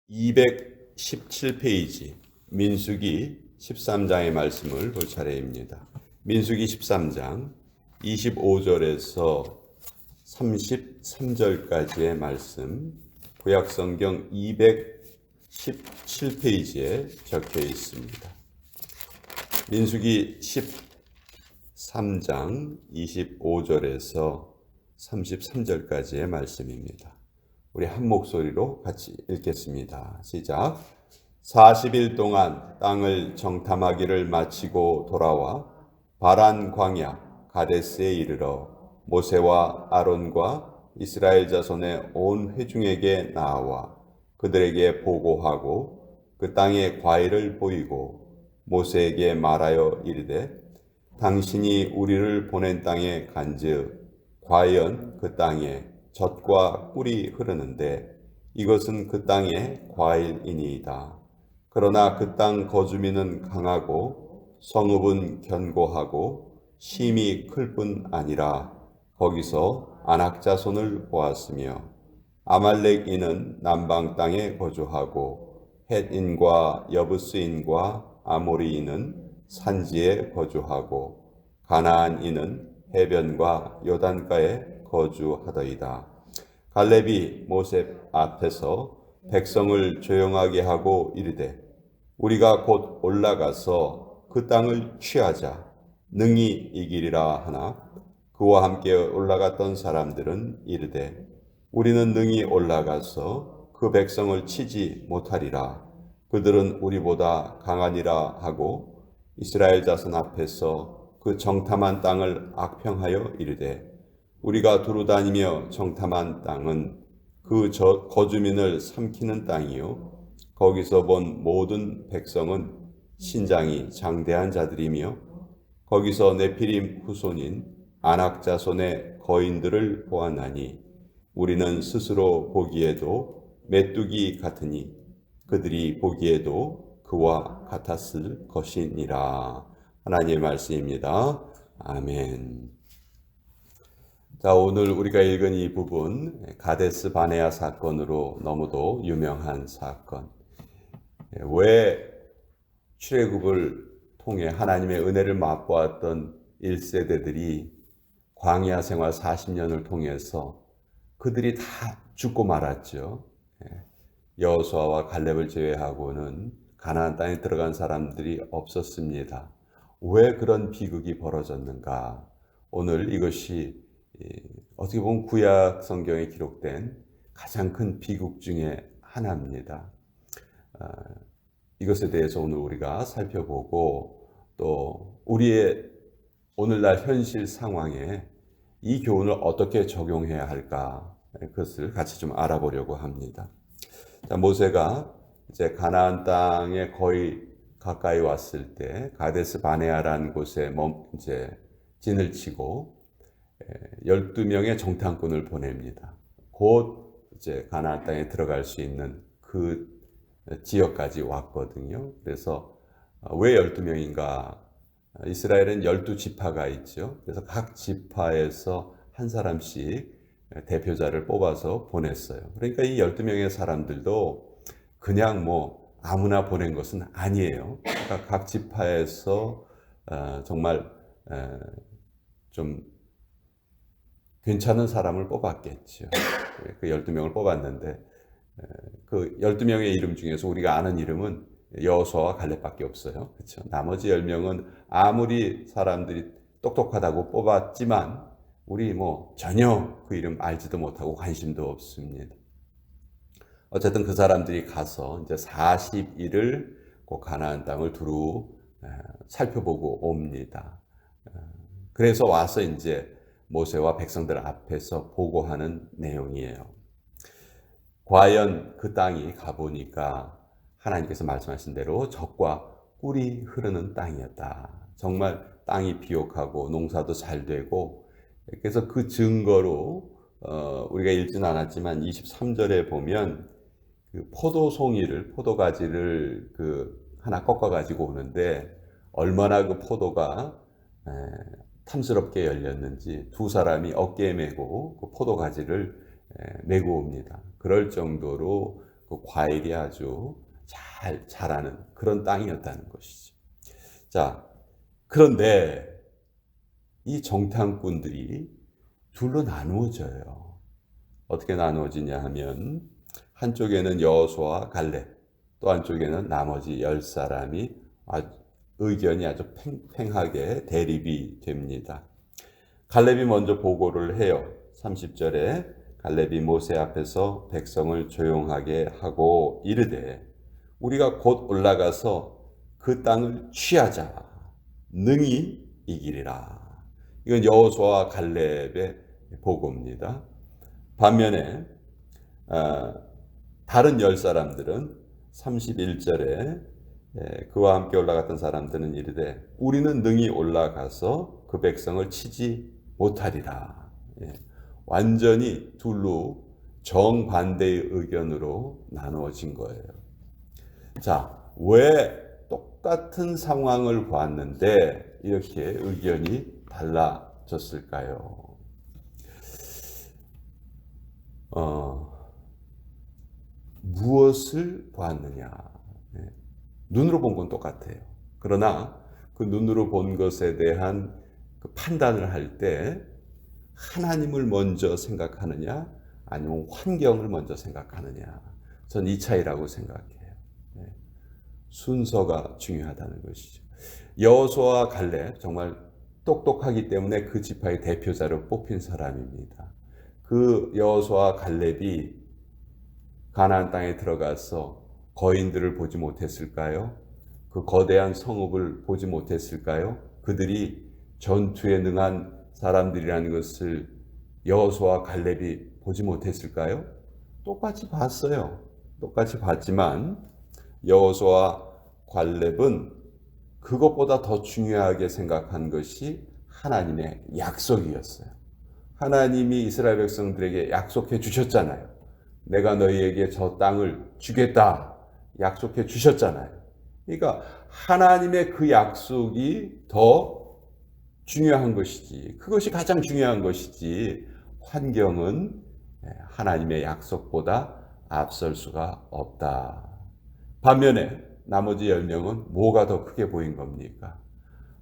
217페이지 민수기 13장의 말씀을 볼 차례입니다. 민수기 13장 25절에서 33절까지의 말씀, 구약성경 217페이지에 적혀 있습니다. 민수기 13장 25절에서 33절까지의 말씀입니다. 우리 한 목소리로 같이 읽겠습니다. 시작. 40일 동안 땅을 정탐하기를 마치고 돌아와 바란 광야 가데스에 이르러 모세와 아론과 이스라엘 자손의 온 회중에게 나와 그들에게 보고하고 그 땅의 과일을 보이고 모세에게 말하여 이르되 당신이 우리를 보낸 땅에 간즉 과연 그 땅에 젖과 꿀이 흐르는데 이것은 그 땅의 과일이니이다. 그러나 그 땅 거주민은 강하고 성읍은 견고하고 심이 클 뿐 아니라 거기서 아낙 자손을 보았으며 아말렉인은 남방 땅에 거주하고 헷인과 여부스인과 아모리인은 산지에 거주하고 가나안인은 해변과 요단가에 거주하더이다. 갈렙이 모세 앞에서 백성을 조용하게 하고 이르되 우리가 곧 올라가서 그 땅을 취하자 능히 이기리라 하나 그와 함께 올라갔던 사람들은 이르되 우리는 능히 올라가서 그 백성을 치지 못하리라. 그들은 우리보다 강하니라 하고 이스라엘 자손 앞에서 그 정탐한 땅을 악평하여 이르되 우리가 두루다니며 정탐한 땅은 그 거주민을 삼키는 땅이요 거기서 본 모든 백성은 신장이 장대한 자들이며 거기서 네피림 후손인 아낙 자손의 거인들을 보았나니 우리는 스스로 보기에도 메뚜기 같으니 그들이 보기에도 그와 같았을 것이니라. 하나님의 말씀입니다. 아멘. 자, 오늘 우리가 읽은 이 부분 가데스 바네아 사건으로 너무도 유명한 사건. 왜 출애굽을 통해 하나님의 은혜를 맛보았던 1세대들이 광야 생활 40년을 통해서 그들이 다 죽고 말았죠. 여호수아와 갈렙을 제외하고는 가나안 땅에 들어간 사람들이 없었습니다. 왜 그런 비극이 벌어졌는가? 오늘 이것이 어떻게 보면 구약 성경에 기록된 가장 큰 비극 중에 하나입니다. 이것에 대해서 오늘 우리가 살펴보고 또 우리의 오늘날 현실 상황에 이 교훈을 어떻게 적용해야 할까 그것을 같이 좀 알아보려고 합니다. 자, 모세가 이제 가나안 땅에 거의 가까이 왔을 때 가데스 바네아라는 곳에 이제 진을 치고 12명의 정탐꾼을 보냅니다. 곧 이제 가나안 땅에 들어갈 수 있는 그 지역까지 왔거든요. 그래서 왜 12명인가? 이스라엘은 12지파가 있죠. 그래서 각 지파에서 한 사람씩 대표자를 뽑아서 보냈어요. 그러니까 이 12명의 사람들도 그냥 뭐 아무나 보낸 것은 아니에요. 그러니까 각 지파에서 정말 좀 괜찮은 사람을 뽑았겠죠. 그 12명을 뽑았는데 그 12명의 이름 중에서 우리가 아는 이름은 여호수아와 갈렙밖에 없어요. 그렇죠? 나머지 10명은 아무리 사람들이 똑똑하다고 뽑았지만 우리 뭐 전혀 그 이름 알지도 못하고 관심도 없습니다. 어쨌든 그 사람들이 가서 이제 40일을 그 가나안 땅을 두루 살펴보고 옵니다. 그래서 와서 이제 모세와 백성들 앞에서 보고하는 내용이에요. 과연 그 땅이 가보니까 하나님께서 말씀하신 대로 젖과 꿀이 흐르는 땅이었다. 정말 땅이 비옥하고 농사도 잘 되고 그래서 그 증거로 우리가 읽지는 않았지만 23절에 보면 그 포도가지를 하나 꺾어 가지고 오는데 얼마나 그 포도가 탐스럽게 열렸는지 두 사람이 어깨에 메고 그 포도가지를 메고 옵니다. 그럴 정도로 그 과일이 아주 잘 자라는 그런 땅이었다는 것이죠. 자, 그런데 이 정탐꾼들이 둘로 나누어져요. 어떻게 나누어지냐 하면 한쪽에는 여호수아와 갈렙, 또 한쪽에는 나머지 10사람이 의견이 아주 팽팽하게 대립이 됩니다. 갈렙이 먼저 보고를 해요. 30절에 갈렙이 모세 앞에서 백성을 조용하게 하고 이르되 우리가 곧 올라가서 그 땅을 취하자. 능히 이기리라. 이건 여호수아와 갈렙의 보고입니다. 반면에 다른 10사람들은 31절에 그와 함께 올라갔던 사람들은 이르되 우리는 능히 올라가서 그 백성을 치지 못하리라. 완전히 둘로 정반대의 의견으로 나누어진 거예요. 자, 왜 똑같은 상황을 보았는데 이렇게 의견이 달라졌을까요? 무엇을 보았느냐? 눈으로 본 건 똑같아요. 그러나 그 눈으로 본 것에 대한 그 판단을 할 때 하나님을 먼저 생각하느냐 아니면 환경을 먼저 생각하느냐, 전 이 차이라고 생각해요. 순서가 중요하다는 것이죠. 여호수아와 갈렙 정말 똑똑하기 때문에 그 지파의 대표자로 뽑힌 사람입니다. 그 여호수아와 갈렙이 가나안 땅에 들어가서 거인들을 보지 못했을까요? 그 거대한 성읍을 보지 못했을까요? 그들이 전투에 능한 사람들이라는 것을 여호수아와 갈렙이 보지 못했을까요? 똑같이 봤어요. 똑같이 봤지만 여호수아와 갈렙은 그것보다 더 중요하게 생각한 것이 하나님의 약속이었어요. 하나님이 이스라엘 백성들에게 약속해 주셨잖아요. 내가 너희에게 저 땅을 주겠다 약속해 주셨잖아요. 그러니까 하나님의 그 약속이 더 중요한 것이지, 그것이 가장 중요한 것이지 환경은 하나님의 약속보다 앞설 수가 없다. 반면에 나머지 10명은 뭐가 더 크게 보인 겁니까?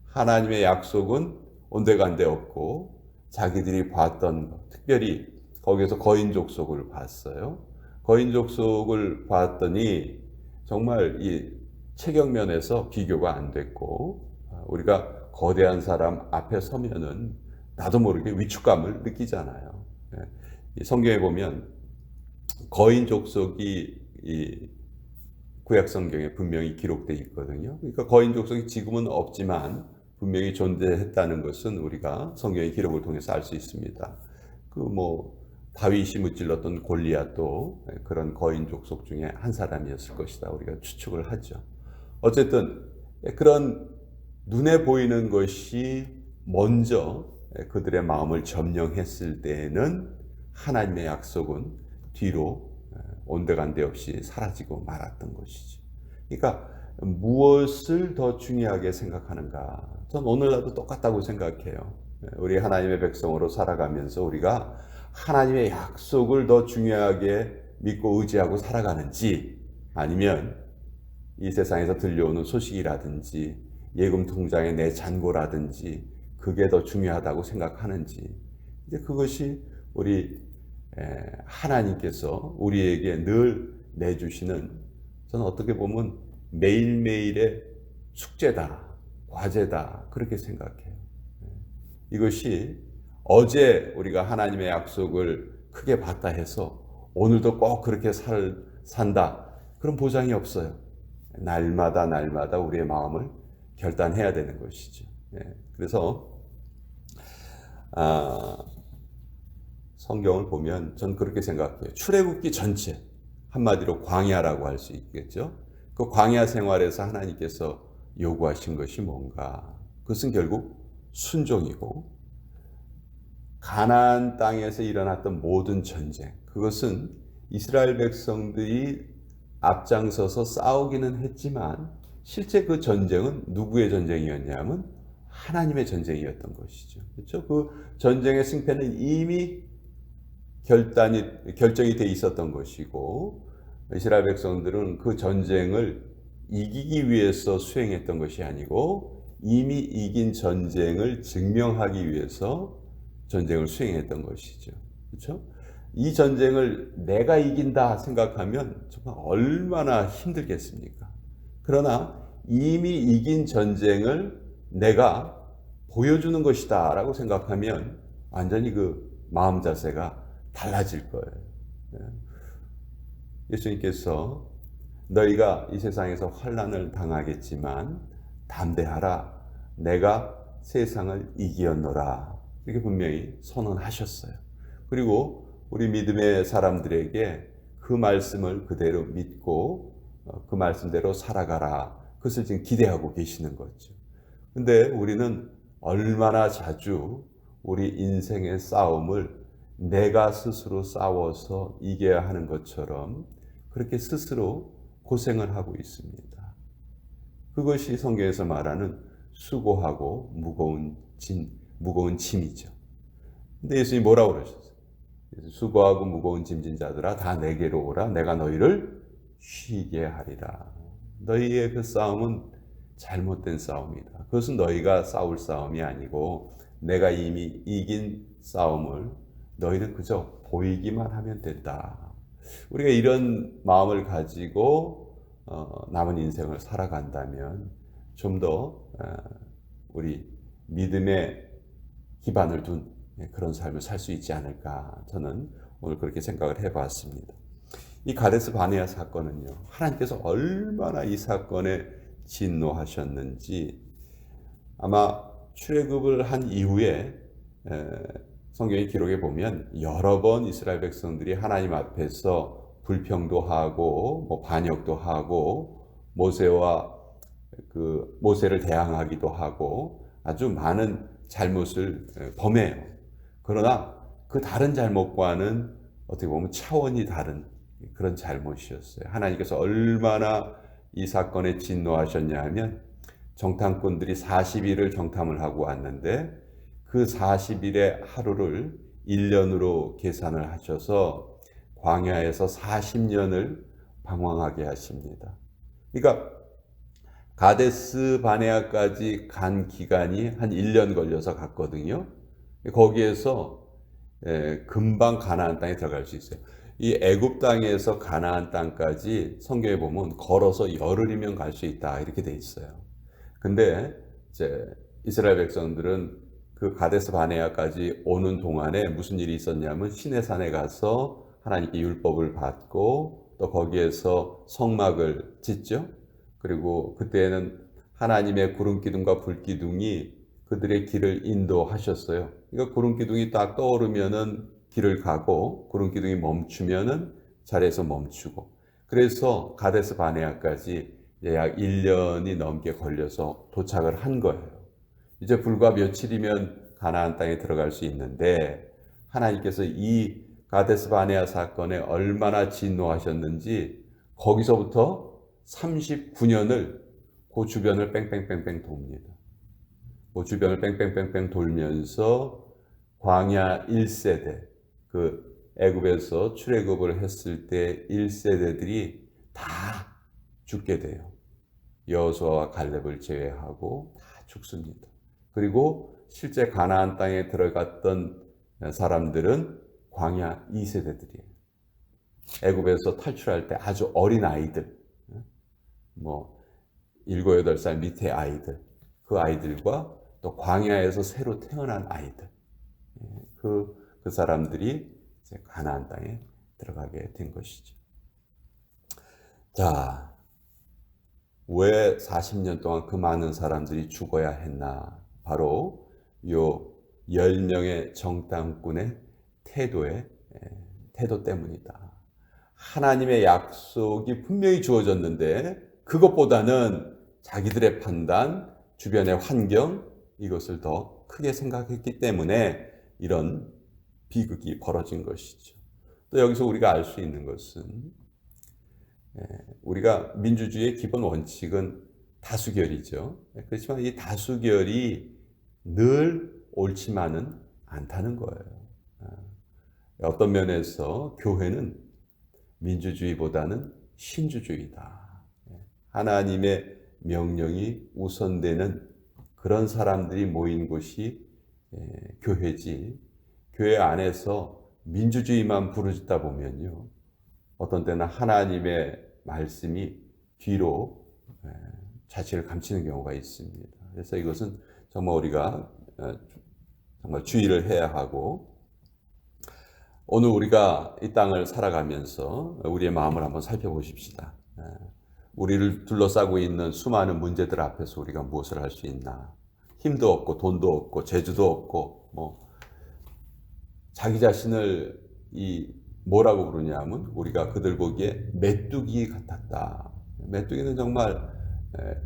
하나님의 약속은 온데간데 없고 자기들이 봤던 것, 특별히 거기에서 거인 족속을 봤어요. 거인 족속을 봤더니 정말 이 체격면에서 비교가 안 됐고, 우리가 거대한 사람 앞에 서면은 나도 모르게 위축감을 느끼잖아요. 이 성경에 보면 거인 족속이 이 구약 성경에 분명히 기록되어 있거든요. 그러니까 거인 족속이 지금은 없지만 분명히 존재했다는 것은 우리가 성경의 기록을 통해서 알 수 있습니다. 다윗이 무찔렀던 골리앗도 그런 거인 족속 중에 한 사람이었을 것이다 우리가 추측을 하죠. 어쨌든 그런 눈에 보이는 것이 먼저 그들의 마음을 점령했을 때에는 하나님의 약속은 뒤로 온데간데 없이 사라지고 말았던 것이죠. 그러니까 무엇을 더 중요하게 생각하는가? 전 오늘날도 똑같다고 생각해요. 우리 하나님의 백성으로 살아가면서 우리가 하나님의 약속을 더 중요하게 믿고 의지하고 살아가는지, 아니면 이 세상에서 들려오는 소식이라든지 예금 통장의 내 잔고라든지 그게 더 중요하다고 생각하는지, 이제 그것이 우리 하나님께서 우리에게 늘 내주시는, 저는 어떻게 보면 매일매일의 숙제다, 과제다, 그렇게 생각해요. 이것이 어제 우리가 하나님의 약속을 크게 봤다 해서 오늘도 꼭 그렇게 산다, 그런 보장이 없어요. 날마다 우리의 마음을 결단해야 되는 것이죠. 그래서 성경을 보면 전 그렇게 생각해요. 출애굽기 전체, 한마디로 광야라고 할 수 있겠죠. 그 광야 생활에서 하나님께서 요구하신 것이 뭔가? 그것은 결국 순종이고, 가나안 땅에서 일어났던 모든 전쟁, 그것은 이스라엘 백성들이 앞장서서 싸우기는 했지만 실제 그 전쟁은 누구의 전쟁이었냐면 하나님의 전쟁이었던 것이죠. 그렇죠? 그 전쟁의 승패는 이미 결정이 돼 있었던 것이고, 이스라엘 백성들은 그 전쟁을 이기기 위해서 수행했던 것이 아니고 이미 이긴 전쟁을 증명하기 위해서 전쟁을 수행했던 것이죠. 그렇죠? 이 전쟁을 내가 이긴다 생각하면 정말 얼마나 힘들겠습니까? 그러나 이미 이긴 전쟁을 내가 보여주는 것이다 라고 생각하면 완전히 그 마음 자세가 달라질 거예요. 예수님께서 너희가 이 세상에서 환난을 당하겠지만 담대하라, 내가 세상을 이기었노라, 이렇게 분명히 선언하셨어요. 그리고 우리 믿음의 사람들에게 그 말씀을 그대로 믿고 그 말씀대로 살아가라, 그것을 지금 기대하고 계시는 거죠. 근데 우리는 얼마나 자주 우리 인생의 싸움을 내가 스스로 싸워서 이겨야 하는 것처럼 그렇게 스스로 고생을 하고 있습니다. 그것이 성경에서 말하는 수고하고 무거운 짐이죠. 근데 예수님이 뭐라고 그러셨어요? 수고하고 무거운 짐진 자들아 다 내게로 오라, 내가 너희를 쉬게 하리라. 너희의 그 싸움은 잘못된 싸움이다. 그것은 너희가 싸울 싸움이 아니고 내가 이미 이긴 싸움을 너희는 그저 보이기만 하면 된다. 우리가 이런 마음을 가지고 남은 인생을 살아간다면 좀 더 우리 믿음의 기반을 둔 그런 삶을 살 수 있지 않을까, 저는 오늘 그렇게 생각을 해봤습니다. 이 가데스 바네아 사건은요, 하나님께서 얼마나 이 사건에 진노하셨는지 아마 출애굽을 한 이후에 성경의 기록에 보면 여러 번 이스라엘 백성들이 하나님 앞에서 불평도 하고 반역도 하고 모세를 대항하기도 하고 아주 많은 잘못을 범해요. 그러나 그 다른 잘못과는 어떻게 보면 차원이 다른 그런 잘못이었어요. 하나님께서 얼마나 이 사건에 진노하셨냐 하면 정탐꾼들이 40일을 정탐을 하고 왔는데 그 40일의 하루를 1년으로 계산을 하셔서 광야에서 40년을 방황하게 하십니다. 그러니까 가데스 바네아까지 간 기간이 한 1년 걸려서 갔거든요. 거기에서 금방 가나안 땅에 들어갈 수 있어요. 이 애굽 땅에서 가나안 땅까지 성경에 보면 걸어서 열흘이면 갈 수 있다 이렇게 돼 있어요. 근데 이제 이스라엘 백성들은 그 가데스 바네아까지 오는 동안에 무슨 일이 있었냐면 시내산에 가서 하나님께 율법을 받고 또 거기에서 성막을 짓죠. 그리고 그때는 하나님의 구름 기둥과 불 기둥이 그들의 길을 인도하셨어요. 그러니까 구름 기둥이 딱 떠오르면은 길을 가고 구름 기둥이 멈추면은 자리에서 멈추고, 그래서 가데스 바네아까지 약 1년이 넘게 걸려서 도착을 한 거예요. 이제 불과 며칠이면 가나안 땅에 들어갈 수 있는데 하나님께서 이 가데스 바네아 사건에 얼마나 진노하셨는지 거기서부터 39년을 그 주변을 뺑뺑뺑뺑 돕니다. 그 주변을 뺑뺑뺑뺑 돌면서 광야 1세대, 그 애굽에서 출애굽을 했을 때 1세대들이 다 죽게 돼요. 여호수아와 갈렙을 제외하고 다 죽습니다. 그리고 실제 가나안 땅에 들어갔던 사람들은 광야 2세대들이에요. 애굽에서 탈출할 때 아주 어린 아이들, 7, 8살 밑에 아이들, 그 아이들과 또 광야에서 새로 태어난 아이들, 그 사람들이 이제 가나안 땅에 들어가게 된 것이죠. 자, 왜 40년 동안 그 많은 사람들이 죽어야 했나? 바로 요 10명의 정탐꾼의 태도 때문이다. 하나님의 약속이 분명히 주어졌는데 그것보다는 자기들의 판단, 주변의 환경, 이것을 더 크게 생각했기 때문에 이런 비극이 벌어진 것이죠. 또 여기서 우리가 알 수 있는 것은 우리가 민주주의의 기본 원칙은 다수결이죠. 그렇지만 이 다수결이 늘 옳지만은 않다는 거예요. 어떤 면에서 교회는 민주주의보다는 신주주의다. 하나님의 명령이 우선되는 그런 사람들이 모인 곳이 교회지, 교회 안에서 민주주의만 부르짖다 보면요, 어떤 때는 하나님의 말씀이 뒤로 자취를 감추는 경우가 있습니다. 그래서 이것은 정말 우리가 정말 주의를 해야 하고, 오늘 우리가 이 땅을 살아가면서 우리의 마음을 한번 살펴보십시다. 우리를 둘러싸고 있는 수많은 문제들 앞에서 우리가 무엇을 할 수 있나? 힘도 없고 돈도 없고 재주도 없고 자기 자신을 뭐라고 부르냐면 우리가 그들 보기에 메뚜기 같았다. 메뚜기는 정말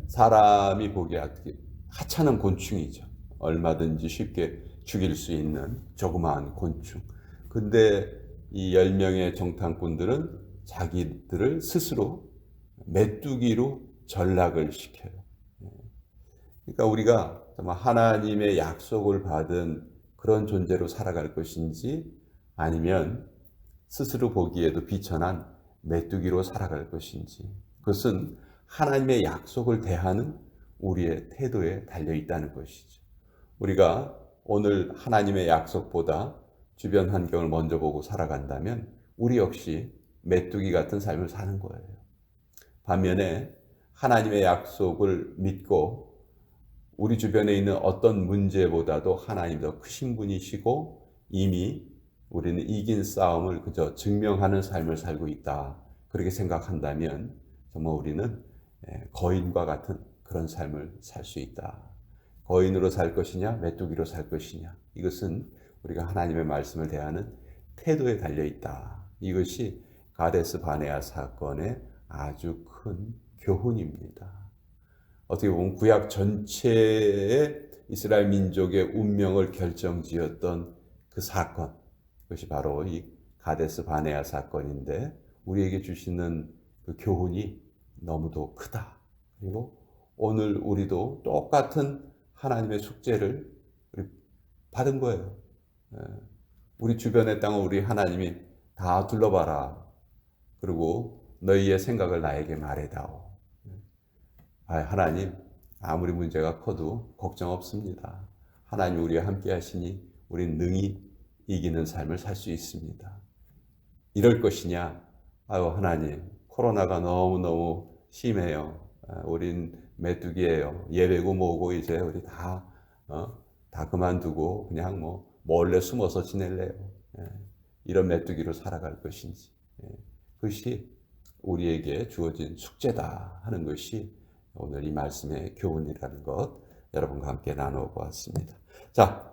사람이 보기에 하찮은 곤충이죠. 얼마든지 쉽게 죽일 수 있는 조그마한 곤충. 근데 이 10명의 정탐꾼들은 자기들을 스스로 메뚜기로 전락을 시켜요. 그러니까 우리가 정말 하나님의 약속을 받은 그런 존재로 살아갈 것인지, 아니면 스스로 보기에도 비천한 메뚜기로 살아갈 것인지, 그것은 하나님의 약속을 대하는 우리의 태도에 달려 있다는 것이죠. 우리가 오늘 하나님의 약속보다 주변 환경을 먼저 보고 살아간다면 우리 역시 메뚜기 같은 삶을 사는 거예요. 반면에 하나님의 약속을 믿고 우리 주변에 있는 어떤 문제보다도 하나님 더 크신 분이시고 이미 우리는 이긴 싸움을 그저 증명하는 삶을 살고 있다, 그렇게 생각한다면 정말 우리는 거인과 같은 그런 삶을 살 수 있다. 거인으로 살 것이냐 메뚜기로 살 것이냐, 이것은 우리가 하나님의 말씀을 대하는 태도에 달려 있다. 이것이 가데스 바네아 사건의 아주 큰 교훈입니다. 어떻게 보면 구약 전체의 이스라엘 민족의 운명을 결정지었던 그 사건, 그것이 바로 이 가데스 바네아 사건인데 우리에게 주시는 그 교훈이 너무도 크다. 그리고 오늘 우리도 똑같은 하나님의 숙제를 받은 거예요. 우리 주변의 땅을 우리 하나님이 다 둘러봐라. 그리고 너희의 생각을 나에게 말해다오. 하나님, 아무리 문제가 커도 걱정 없습니다. 하나님 우리와 함께 하시니 우리는 능히 이기는 삶을 살 수 있습니다. 이럴 것이냐? 하나님, 코로나가 너무너무 심해요. 우린 메뚜기예요. 예배고 뭐고 이제 우리 다 그만두고 그냥 몰래 숨어서 지낼래요. 이런 메뚜기로 살아갈 것인지. 그것이 우리에게 주어진 숙제다 하는 것이 오늘 이 말씀의 교훈이라는 것, 여러분과 함께 나누어 보았습니다. 자,